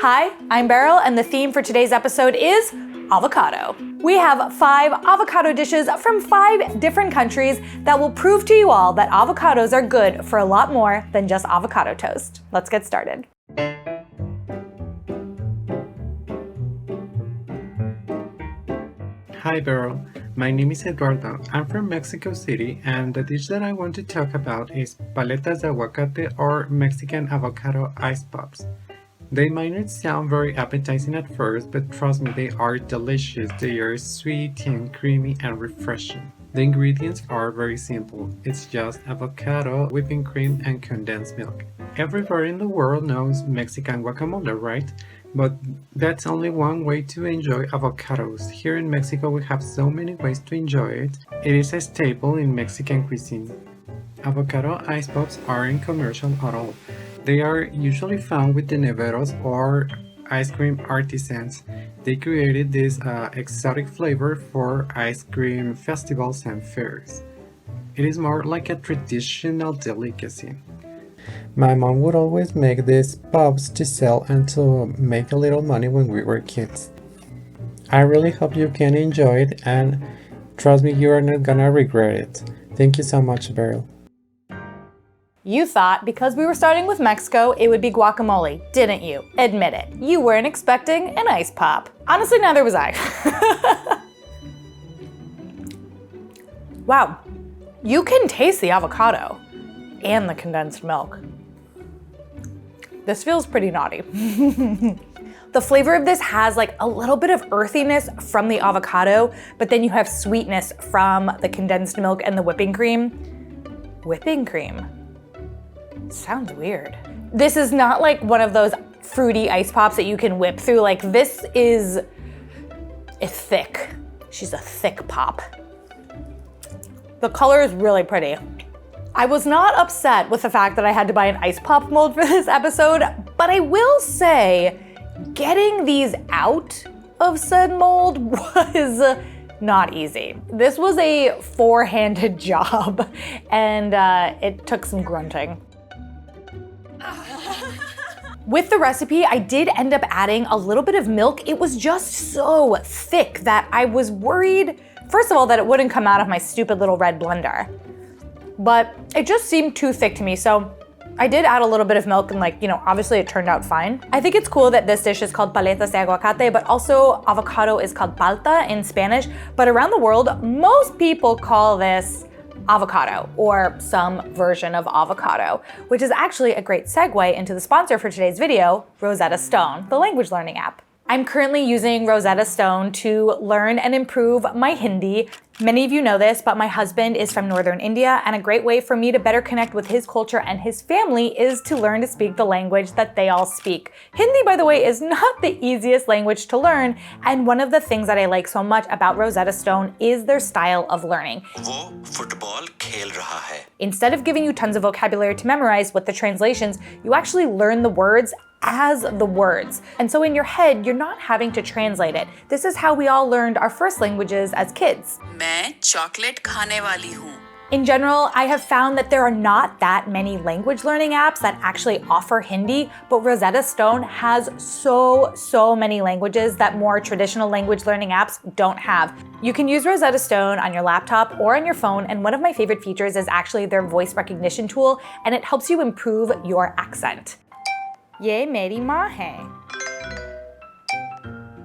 Hi, I'm Beryl, and the theme for today's episode is avocado. We have 5 avocado dishes from 5 different countries that will prove to you all that avocados are good for a lot more than just avocado toast. Let's get started. Hi Beryl, my name is Eduardo. I'm from Mexico City, and the dish that I want to talk about is Paletas de Aguacate, or Mexican avocado ice pops. They might not sound very appetizing at first, but trust me, they are delicious. They are sweet and creamy and refreshing. The ingredients are very simple. It's just avocado, whipping cream, and condensed milk. Everybody in the world knows Mexican guacamole, right? But that's only one way to enjoy avocados. Here in Mexico, we have so many ways to enjoy it. It is a staple in Mexican cuisine. Avocado ice pops aren't commercial at all. They are usually found with the neveros or ice cream artisans. They created this exotic flavor for ice cream festivals and fairs. It is more like a traditional delicacy. My mom would always make these pops to sell and to make a little money when we were kids. I really hope you can enjoy it, and trust me, you are not gonna regret it. Thank you so much, Beryl. You thought because we were starting with Mexico, it would be guacamole, didn't you? Admit it. You weren't expecting an ice pop. Honestly, neither was I. Wow, you can taste the avocado and the condensed milk. This feels pretty naughty. The flavor of this has like a little bit of earthiness from the avocado, but then you have sweetness from the condensed milk and the whipping cream. Whipping cream. Sounds weird. This is not like one of those fruity ice pops that you can whip through. Like this is thick. She's a thick pop. The color is really pretty. I was not upset with the fact that I had to buy an ice pop mold for this episode, but I will say getting these out of said mold was not easy. This was a 4-handed job, and it took some grunting. With the recipe, I did end up adding a little bit of milk. It was just so thick that I was worried, first of all, that it wouldn't come out of my stupid little red blender. But it just seemed too thick to me, so I did add a little bit of milk, and obviously it turned out fine. I think it's cool that this dish is called Paletas de Aguacate, but also avocado is called palta in Spanish. But around the world, most people call this avocado, or some version of avocado, which is actually a great segue into the sponsor for today's video, Rosetta Stone, the language learning app. I'm currently using Rosetta Stone to learn and improve my Hindi. Many of you know this, but my husband is from northern India, and a great way for me to better connect with his culture and his family is to learn to speak the language that they all speak. Hindi, by the way, is not the easiest language to learn, and one of the things that I like so much about Rosetta Stone is their style of learning. वो football खेल रहा है. Instead of giving you tons of vocabulary to memorize with the translations, you actually learn the words as the words. And so in your head, you're not having to translate it. This is how we all learned our first languages as kids. मैं chocolate खाने वाली हूँ. In general, I have found that there are not that many language learning apps that actually offer Hindi, but Rosetta Stone has so many languages that more traditional language learning apps don't have. You can use Rosetta Stone on your laptop or on your phone, and one of my favorite features is actually their voice recognition tool, and it helps you improve your accent. ये मेरी माँ है.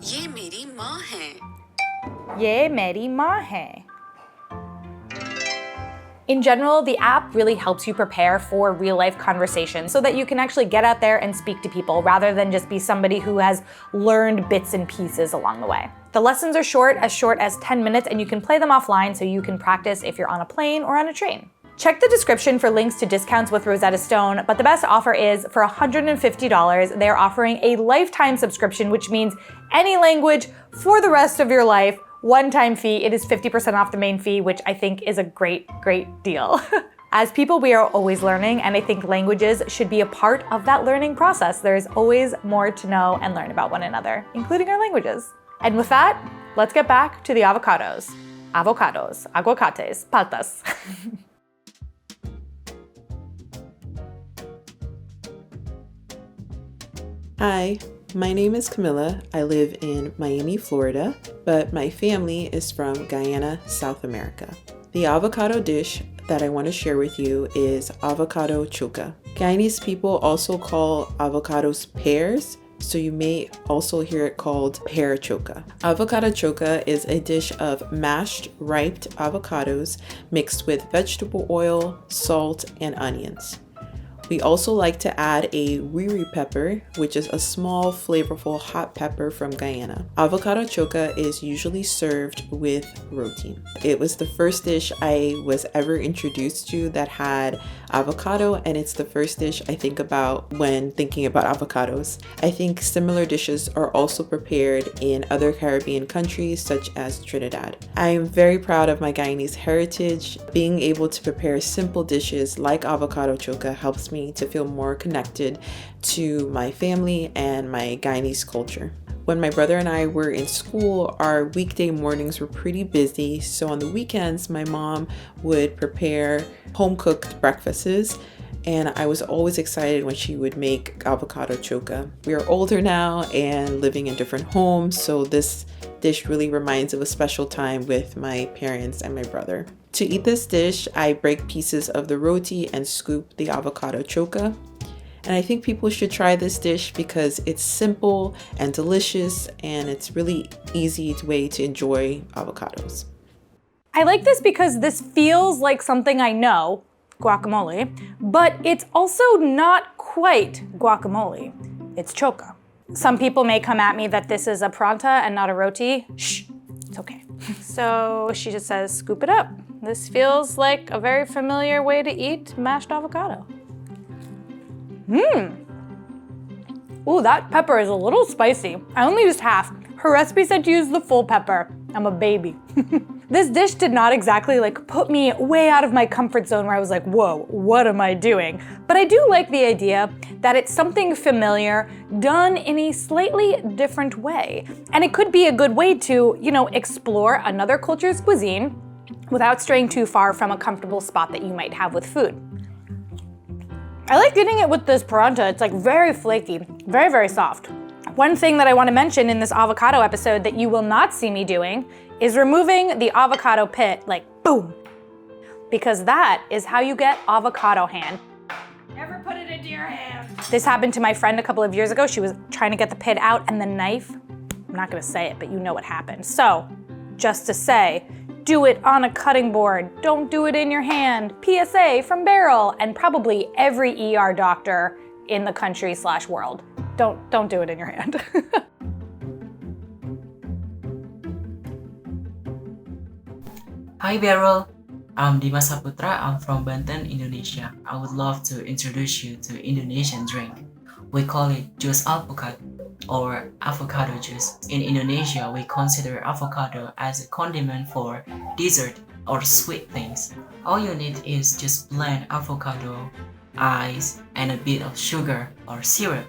ये मेरी माँ है. ये मेरी माँ है. In general, the app really helps you prepare for real-life conversations so that you can actually get out there and speak to people rather than just be somebody who has learned bits and pieces along the way. The lessons are short as 10 minutes, and you can play them offline so you can practice if you're on a plane or on a train. Check the description for links to discounts with Rosetta Stone, but the best offer is for $150. They're offering a lifetime subscription, which means any language for the rest of your life. One-time fee. It is 50% off the main fee, which I think is a great deal. As people, we are always learning, and I think languages should be a part of that learning process. There is always more to know and learn about one another, including our languages. And with that, let's get back to the avocados. Avocados, aguacates, paltas. Hi, My name is Kamilah. I live in Miami, Florida, but my family is from Guyana, South America. The avocado dish that I want to share with you is avocado choka. Guyanese people also call avocados pears, so you may also hear it called pear choka. Avocado choka is a dish of mashed, ripe avocados mixed with vegetable oil, salt, and onions. We also like to add a wiri pepper, which is a small, flavorful hot pepper from Guyana. Avocado choka is usually served with roti. It was the first dish I was ever introduced to that had avocado, and it's the first dish I think about when thinking about avocados. I think similar dishes are also prepared in other Caribbean countries such as Trinidad. I am very proud of my Guyanese heritage. Being able to prepare simple dishes like avocado choka helps me to feel more connected to my family and my Guyanese culture. When my brother and I were in school, our weekday mornings were pretty busy, so on the weekends, my mom would prepare home-cooked breakfasts, and I was always excited when she would make avocado choka. We are older now and living in different homes, so this dish really reminds of a special time with my parents and my brother. To eat this dish, I break pieces of the roti and scoop the avocado choka. And I think people should try this dish because it's simple and delicious, and it's really easy way to enjoy avocados. I like this because this feels like something I know, guacamole, but it's also not quite guacamole. It's choka. Some people may come at me that this is a pranta and not a roti. Shh, it's okay. So she just says, scoop it up. This feels like a very familiar way to eat mashed avocado. Ooh, that pepper is a little spicy. I only used half. Her recipe said to use the full pepper. I'm a baby. This dish did not exactly put me way out of my comfort zone where I was like, whoa, what am I doing? But I do like the idea that it's something familiar done in a slightly different way. And it could be a good way to, explore another culture's cuisine without straying too far from a comfortable spot that you might have with food. I like eating it with this pranta. It's very flaky, very, very soft. One thing that I want to mention in this avocado episode that you will not see me doing is removing the avocado pit, boom. Because that is how you get avocado hand. Never put it into your hand. This happened to my friend a couple of years ago. She was trying to get the pit out and the knife, I'm not gonna say it, but you know what happened. So, just to say, do it on a cutting board. Don't do it in your hand. PSA from Beryl and probably every ER doctor in the country/world. Don't do it in your hand. Hi Beryl, I'm Dimas Saputra. I'm from Banten, Indonesia. I would love to introduce you to Indonesian drink. We call it Jus Alpukat or avocado juice. In Indonesia, we consider avocado as a condiment for dessert or sweet things. All you need is just blend avocado, ice, and a bit of sugar or syrup,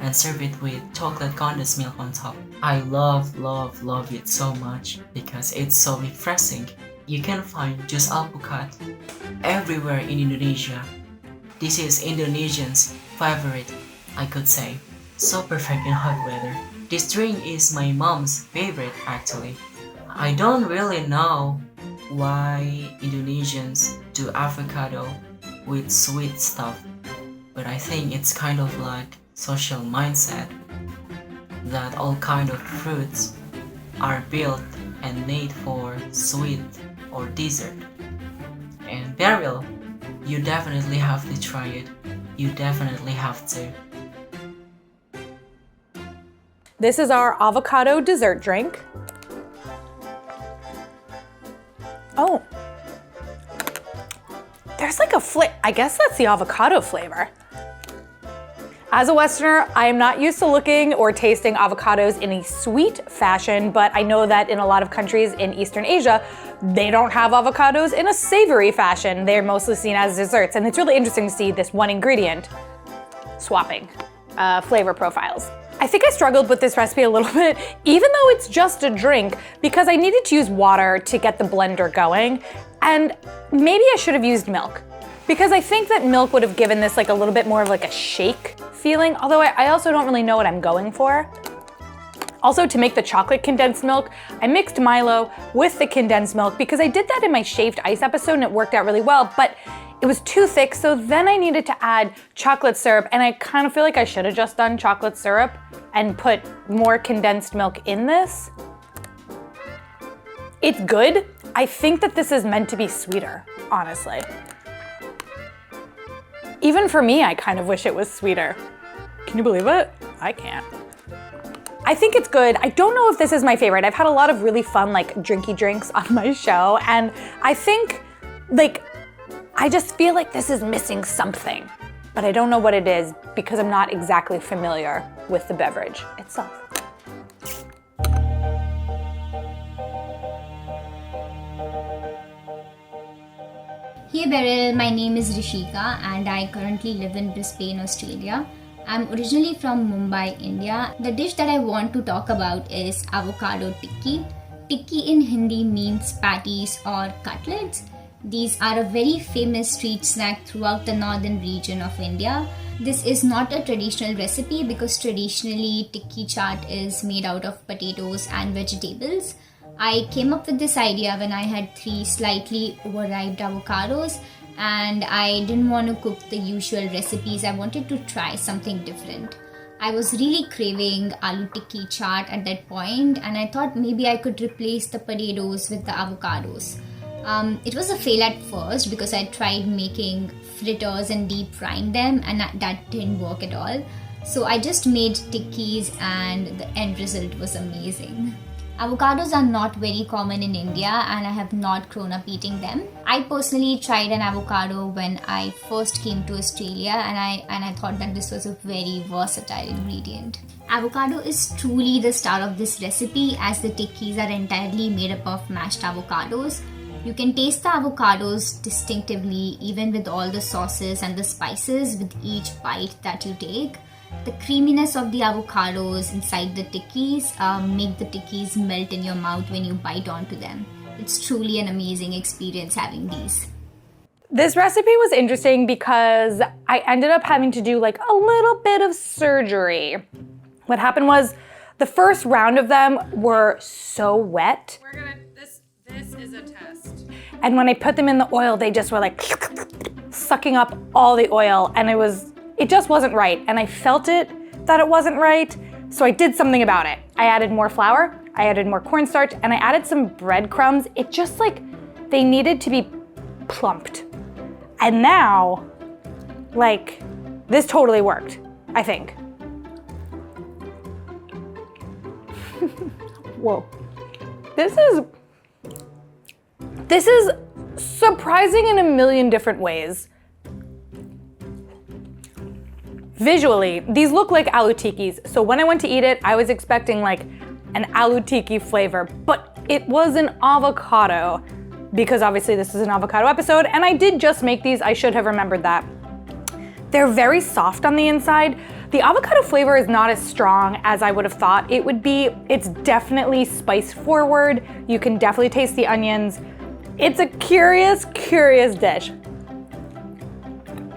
and serve it with chocolate condensed milk on top. I love it so much because it's so refreshing. You can find Jus Alpukat everywhere in Indonesia. This is Indonesians' favorite, I could say. So perfect in hot weather. This drink is my mom's favorite actually. I don't really know why Indonesians do avocado with sweet stuff, but I think it's kind of like social mindset that all kind of fruits are built and made for sweet or dessert. And Beryl, you definitely have to try it. You definitely have to. This is our avocado dessert drink. Oh, there's I guess that's the avocado flavor. As a Westerner, I am not used to looking or tasting avocados in a sweet fashion, but I know that in a lot of countries in Eastern Asia, they don't have avocados in a savory fashion. They're mostly seen as desserts, and it's really interesting to see this one ingredient swapping flavor profiles. I think I struggled with this recipe a little bit, even though it's just a drink, because I needed to use water to get the blender going, and maybe I should have used milk. because I think that milk would have given this like a little bit more of like a shake feeling, although I also don't really know what I'm going for. Also, to make the chocolate condensed milk, I mixed Milo with the condensed milk because I did that in my shaved ice episode and it worked out really well, but it was too thick, so then I needed to add chocolate syrup, and I kind of feel like I should have just done chocolate syrup and put more condensed milk in this. It's good. I think that this is meant to be sweeter, honestly. Even for me, I kind of wish it was sweeter. Can you believe it? I can't. I think it's good. I don't know if this is my favorite. I've had a lot of really fun like drinky drinks on my show, and I think like, I just feel like this is missing something, but I don't know what it is because I'm not exactly familiar with the beverage itself. Hey Beryl, my name is Rishika and I currently live in Brisbane, Australia. I'm originally from Mumbai, India. The dish that I want to talk about is avocado tikki. Tikki in Hindi means patties or cutlets. These are a very famous street snack throughout the northern region of India. This is not a traditional recipe because traditionally tikki chaat is made out of potatoes and vegetables. I came up with this idea when I had 3 slightly overripe avocados and I didn't want to cook the usual recipes. I wanted to try something different. I was really craving aloo tikki chaat at that point and I thought maybe I could replace the potatoes with the avocados. It was a fail at first because I tried making fritters and deep frying them and that didn't work at all. So I just made tikkis and the end result was amazing. Avocados are not very common in India and I have not grown up eating them. I personally tried an avocado when I first came to Australia and I thought that this was a very versatile ingredient. Avocado is truly the star of this recipe as the tikkis are entirely made up of mashed avocados. You can taste the avocados distinctively even with all the sauces and the spices with each bite that you take. The creaminess of the avocados inside the tikkis make the tikkis melt in your mouth when you bite onto them. It's truly an amazing experience having these. This recipe was interesting because I ended up having to do like a little bit of surgery. What happened was the first round of them were so wet. This is a test. And when I put them in the oil, they just were like sucking up all the oil and it just wasn't right. And I felt it that it wasn't right. So I did something about it. I added more flour, I added more cornstarch, and I added some breadcrumbs. It just like, they needed to be plumped. And now, like, this totally worked, I think. Whoa. This is surprising in a million different ways. Visually, these look like aloo tikkis, so when I went to eat it, I was expecting like an aloo tikki flavor, but it was an avocado, because obviously this is an avocado episode, and I did just make these, I should have remembered that. They're very soft on the inside. The avocado flavor is not as strong as I would have thought it would be. It's definitely spice forward. You can definitely taste the onions. It's a curious dish.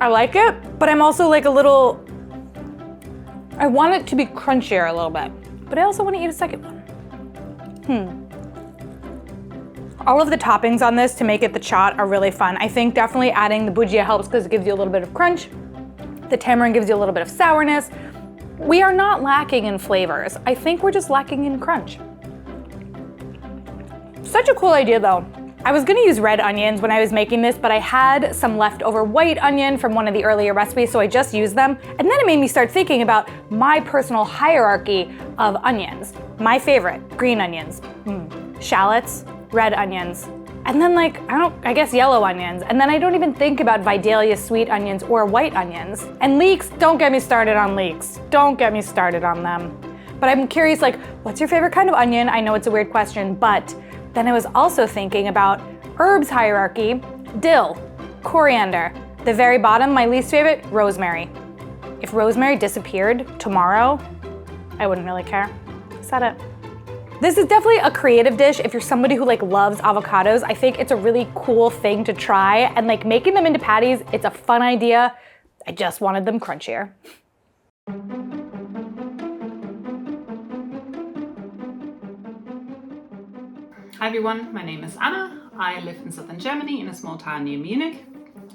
I like it, but I'm also like I want it to be crunchier a little bit, but I also want to eat a second one. All of the toppings on this to make it the chaat are really fun. I think definitely adding the bhujia helps because it gives you a little bit of crunch. The tamarind gives you a little bit of sourness. We are not lacking in flavors. I think we're just lacking in crunch. Such a cool idea though. I was gonna use red onions when I was making this, but I had some leftover white onion from one of the earlier recipes, so I just used them. And then it made me start thinking about my personal hierarchy of onions. My favorite, green onions, shallots, red onions, and then like, I guess yellow onions. And then I don't even think about Vidalia sweet onions or white onions. And leeks, don't get me started on leeks. Don't get me started on them. But I'm curious, like, what's your favorite kind of onion? I know it's a weird question, but then I was also thinking about herbs hierarchy, dill, coriander. The very bottom, my least favorite, rosemary. If rosemary disappeared tomorrow, I wouldn't really care. Said it. This is definitely a creative dish if you're somebody who like loves avocados. I think it's a really cool thing to try, and like making them into patties, it's a fun idea. I just wanted them crunchier. Hi everyone, my name is Anna. I live in southern Germany in a small town near Munich.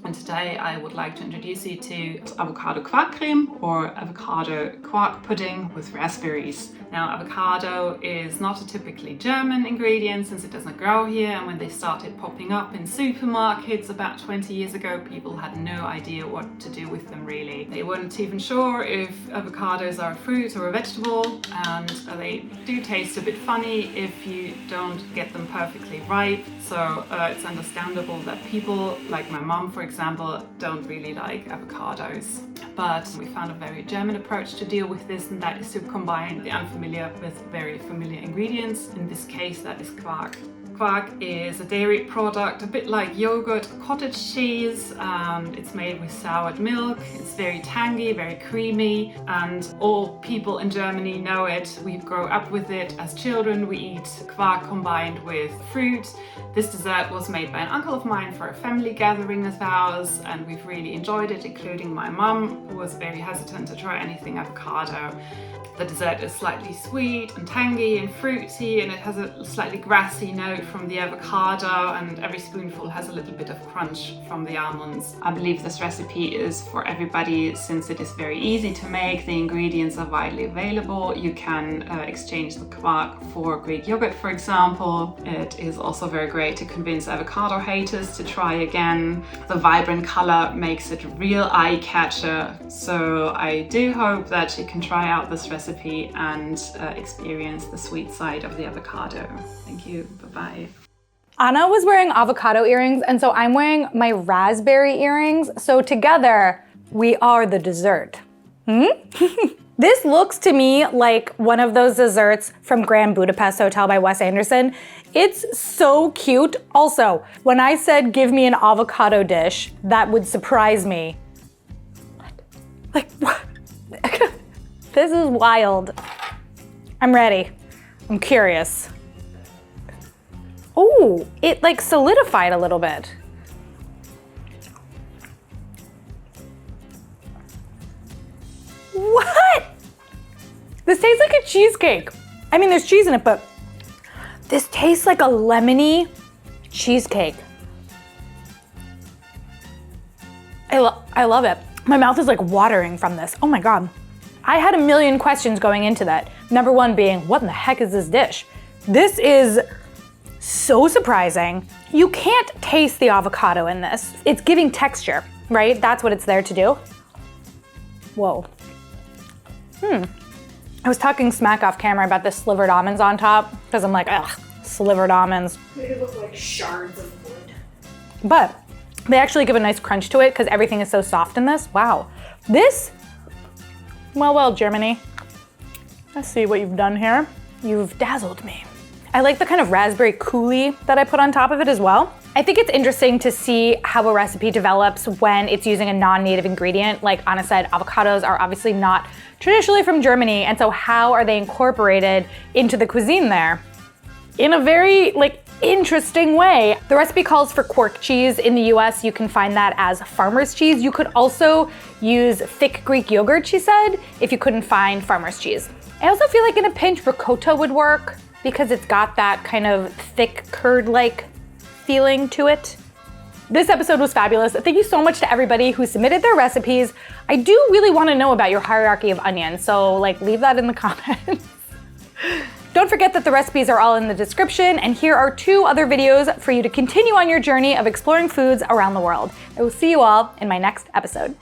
And today I would like to introduce you to avocado quark creme or avocado quark pudding with raspberries. Now, avocado is not a typically German ingredient since it doesn't grow here, and when they started popping up in supermarkets about 20 years ago, people had no idea what to do with them really. They weren't even sure if avocados are a fruit or a vegetable, and they do taste a bit funny if you don't get them perfectly ripe. So it's understandable that people like my mom, for example, don't really like avocados. But we found a very German approach to deal with this, and that is to combine the unfamiliar with very familiar ingredients. In this case, that is quark. Quark is a dairy product, a bit like yogurt, cottage cheese, and it's made with soured milk. It's very tangy, very creamy, and all people in Germany know it. We grow up with it as children. We eat quark combined with fruit. This dessert was made by an uncle of mine for a family gathering of ours, and we've really enjoyed it, including my mum, who was very hesitant to try anything avocado. The dessert is slightly sweet and tangy and fruity, and it has a slightly grassy note from the avocado, and every spoonful has a little bit of crunch from the almonds. I believe this recipe is for everybody since it is very easy to make. The ingredients are widely available. You can exchange the quark for Greek yogurt, for example. It is also very great to convince avocado haters to try again. The vibrant color makes it a real eye catcher, so I do hope that you can try out this recipe and experience the sweet side of the avocado. Thank you, bye-bye. Anna was wearing avocado earrings, and so I'm wearing my raspberry earrings. So together, we are the dessert. This looks to me like one of those desserts from Grand Budapest Hotel by Wes Anderson. It's so cute. Also, when I said give me an avocado dish, that would surprise me. What? Like, what? This is wild. I'm ready. I'm curious. Oh, it like solidified a little bit. What? This tastes like a cheesecake. I mean, there's cheese in it, but this tastes like a lemony cheesecake. I love it. My mouth is like watering from this. Oh my God. I had a million questions going into that. Number one being, what in the heck is this dish? This is so surprising. You can't taste the avocado in this. It's giving texture, right? That's what it's there to do. Whoa. I was talking smack off camera about the slivered almonds on top, because I'm like, ugh, slivered almonds. They look like shards of wood. But they actually give a nice crunch to it because everything is so soft in this. Wow. This, well, Germany. I see what you've done here. You've dazzled me. I like the kind of raspberry coulis that I put on top of it as well. I think it's interesting to see how a recipe develops when it's using a non-native ingredient. Like Anna said, avocados are obviously not traditionally from Germany, and so how are they incorporated into the cuisine there? In a very interesting way. The recipe calls for Quark cheese. In the US, you can find that as farmer's cheese. You could also use thick Greek yogurt, she said, if you couldn't find farmer's cheese. I also feel like in a pinch, ricotta would work because it's got that kind of thick curd-like feeling to it. This episode was fabulous. Thank you so much to everybody who submitted their recipes. I do really want to know about your hierarchy of onions, so leave that in the comments. Don't forget that the recipes are all in the description, and here are 2 other videos for you to continue on your journey of exploring foods around the world. I will see you all in my next episode.